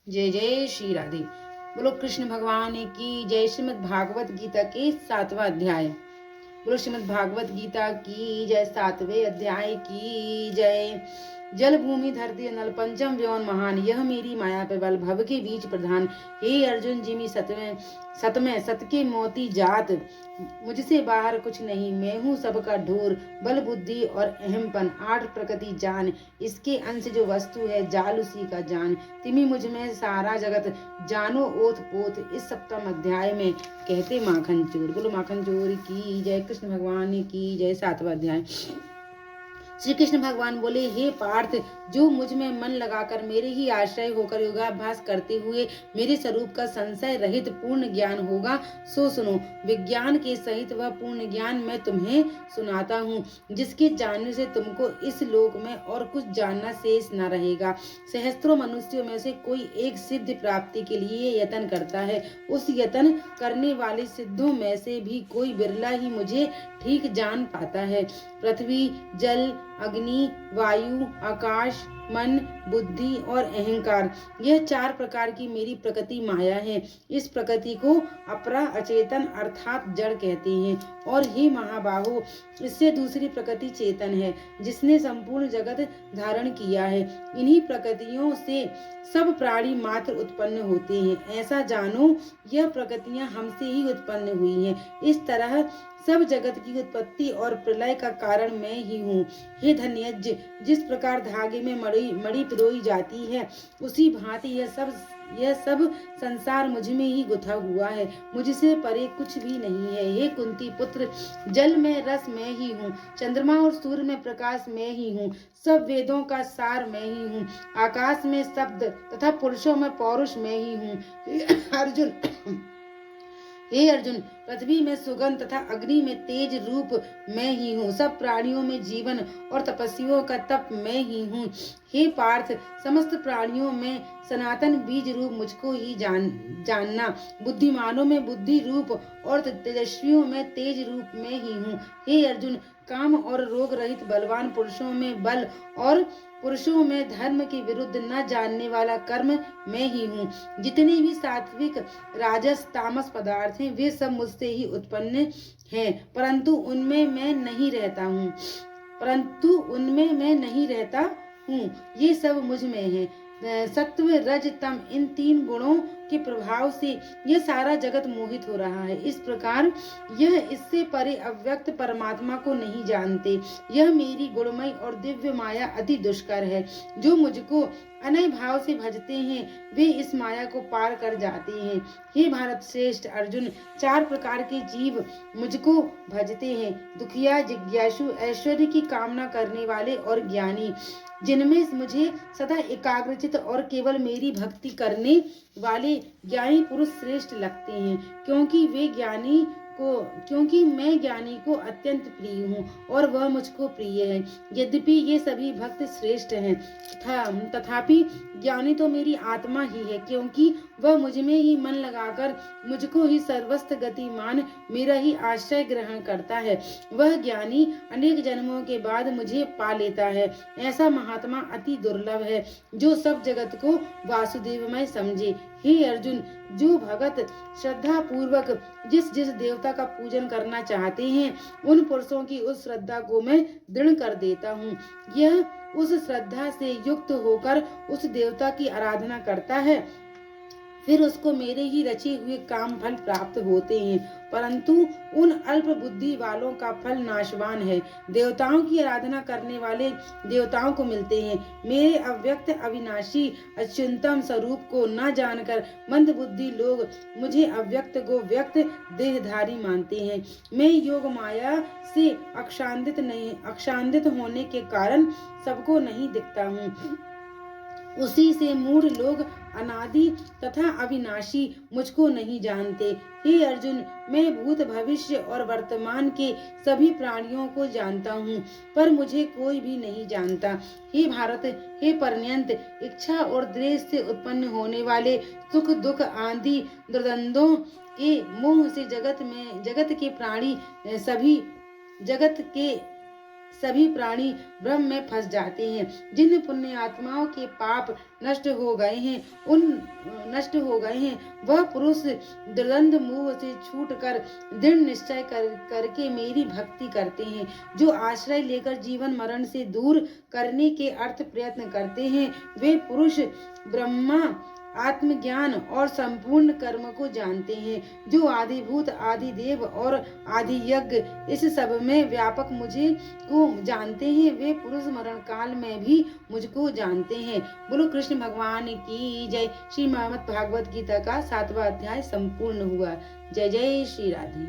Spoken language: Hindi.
जय जय श्री राधे। बोलो कृष्ण भगवान की जय। श्रीमद् भागवत गीता के 7वां अध्याय। बोलो श्रीमद् भागवत गीता की जय। 7वें अध्याय की जय। जल भूमि धरती नल पंचम व्योम महान, यह मेरी माया प्रबल भव के बीच प्रधान। हे अर्जुन जिमि सतमें सत के मोती जात, मुझसे बाहर कुछ नहीं। मैं हूँ सबका ढोर, बल बुद्धि और अहमपन 8 प्रकृति जान। इसके अंश जो वस्तु है जाल उसी का जान। तिमि मुझ में सारा जगत जानो ओत पोत। इस 7वें अध्याय में कहते माखन चोर। बोलो माखन चोर की जय। कृष्ण भगवान की जय। 7वां अध्याय। श्री कृष्ण भगवान बोले, हे पार्थ, जो मुझ में मन लगाकर मेरे ही आश्रय होकर योगाभ्यास करते हुए मेरे स्वरूप का संशय रहित पूर्ण ज्ञान होगा, सो सुनो। विज्ञान के सहित वह पूर्ण ज्ञान मैं तुम्हें सुनाता हूँ, जिसके जानने से तुमको इस लोक में और कुछ जानना शेष न रहेगा। सहस्त्रों मनुष्यों में से कोई एक सिद्धि प्राप्ति के लिए यत्न करता है। उस यत्न करने वाले सिद्धों में से भी कोई बिरला ही मुझे ठीक जान पाता है। पृथ्वी, जल, अग्नि, वायु, आकाश, मन, बुद्धि और अहंकार, यह 4 प्रकार की मेरी प्रकृति माया है। इस प्रकृति को अपरा अचेतन अर्थात जड़ कहते हैं। और हे महाबाहो, इससे दूसरी प्रकृति चेतन है, जिसने संपूर्ण जगत धारण किया है। इन्हीं प्रकृतियों से सब प्राणी मात्र उत्पन्न होते हैं। ऐसा जानो, यह प्रकृतियां हमसे ही उत्पन्न हुई हैं। इस तरह सब जगत की उत्पत्ति और प्रलय का कारण मैं ही हूँ। हे धन्यज्ञ, जिस प्रकार धागे में मणि पिरोई जाती है, उसी भांति यह सब संसार मुझ में ही गुथा हुआ है। मुझसे परे कुछ भी नहीं है। हे कुंती पुत्र, जल में रस मैं ही हूँ, चंद्रमा और सूर्य में प्रकाश मैं ही हूँ, सब वेदों का सार मैं ही हूँ, आकाश में शब्द तथा पुरुषों में पौरुष मैं ही हूँ। हे अर्जुन, पृथ्वी में सुगंध तथा अग्नि में तेज रूप मैं ही हूँ। सब प्राणियों में जीवन और तपस्वियों का तप मैं ही हूँ। हे पार्थ, समस्त प्राणियों में सनातन बीज रूप मुझको ही जानना। बुद्धिमानों में बुद्धि रूप और तेजस्वियों में तेज रूप मैं ही हूँ। हे अर्जुन, काम और रोग रहित बलवान पुरुषों में बल और पुरुषों में धर्म के विरुद्ध न जानने वाला कर्म मैं ही हूँ। जितने भी सात्विक, राजस, तामस पदार्थ हैं, वे सब मुझसे ही उत्पन्न हैं, परंतु उनमें मैं नहीं रहता हूँ। ये सब मुझ में है। सत्व, रज, तम, इन 3 गुणों के प्रभाव से यह सारा जगत मोहित हो रहा है। इस प्रकार यह इससे परे अव्यक्त परमात्मा को नहीं जानते। यह मेरी गुणमय और दिव्य माया अति दुष्कर है। जो मुझको अनय भाव से भजते हैं, वे इस माया को पार कर जाते हैं। हे भारत श्रेष्ठ अर्जुन, 4 प्रकार के जीव मुझको भजते हैं। दुखिया, जिज्ञासु, ऐश्वर्य की कामना करने वाले और ज्ञानी। जिनमें मुझे सदा एकाग्रचित और केवल मेरी भक्ति करने वाले ज्ञानी पुरुष श्रेष्ठ लगते हैं, क्योंकि मैं ज्ञानी को अत्यंत प्रिय हूँ और वह मुझको प्रिय है। यद्यपि ये सभी भक्त श्रेष्ठ हैं, तथापि ज्ञानी तो मेरी आत्मा ही है, क्योंकि वह मुझ में ही मन लगाकर मुझको ही सर्वस्थ गति मान मेरा ही आश्रय ग्रहण करता है। वह ज्ञानी अनेक जन्मों के बाद मुझे पा लेता है। ऐसा महात्मा अति दुर्लभ है, जो सब जगत को वासुदेवमय समझे। हे अर्जुन, जो भगत श्रद्धा पूर्वक जिस देवता का पूजन करना चाहते हैं, उन पुरुषों की उस श्रद्धा को मैं दृढ़ कर देता हूँ। यह उस श्रद्धा से युक्त होकर उस देवता की आराधना करता है, फिर उसको मेरे ही रचे हुए काम फल प्राप्त होते हैं, परंतु उन अल्प बुद्धि वालों का फल नाशवान है। देवताओं की आराधना करने वाले देवताओं को मिलते हैं। मेरे अव्यक्त अविनाशी अच्युतम स्वरूप को न जानकर मंद बुद्धि लोग मुझे अव्यक्त को व्यक्त देहधारी मानते हैं। मैं योग माया से अक्षांदित होने के कारण सबको नहीं दिखता हूँ। उसी से मूढ़ लोग अनादि तथा अविनाशी मुझको नहीं जानते। हे अर्जुन, मैं भूत, भविष्य और वर्तमान के सभी प्राणियों को जानता हूँ, पर मुझे कोई भी नहीं जानता। हे भारत, हे पर्यंत, इच्छा और द्वेष से उत्पन्न होने वाले सुख, दुख आदि दुर्गंधों के मोह से जगत के सभी प्राणी ब्रह्म में फंस जाते हैं। जिन पुण्य आत्माओं के पाप नष्ट हो गए हैं वह पुरुष दुर्गंध मुंह से छूटकर दृढ़ निश्चय करके मेरी भक्ति करते हैं। जो आश्रय लेकर जीवन मरण से दूर करने के अर्थ प्रयत्न करते हैं वे पुरुष ब्रह्मा आत्मज्ञान और संपूर्ण कर्म को जानते हैं। जो आदिभूत आदि देव और आदि यज्ञ इस सब में व्यापक मुझे को जानते हैं वे पुरुष मरण काल में भी मुझको जानते हैं। बोलो कृष्ण भगवान की जय। श्रीमद् भागवत गीता का 7वां अध्याय संपूर्ण हुआ। जय जय श्री राधे।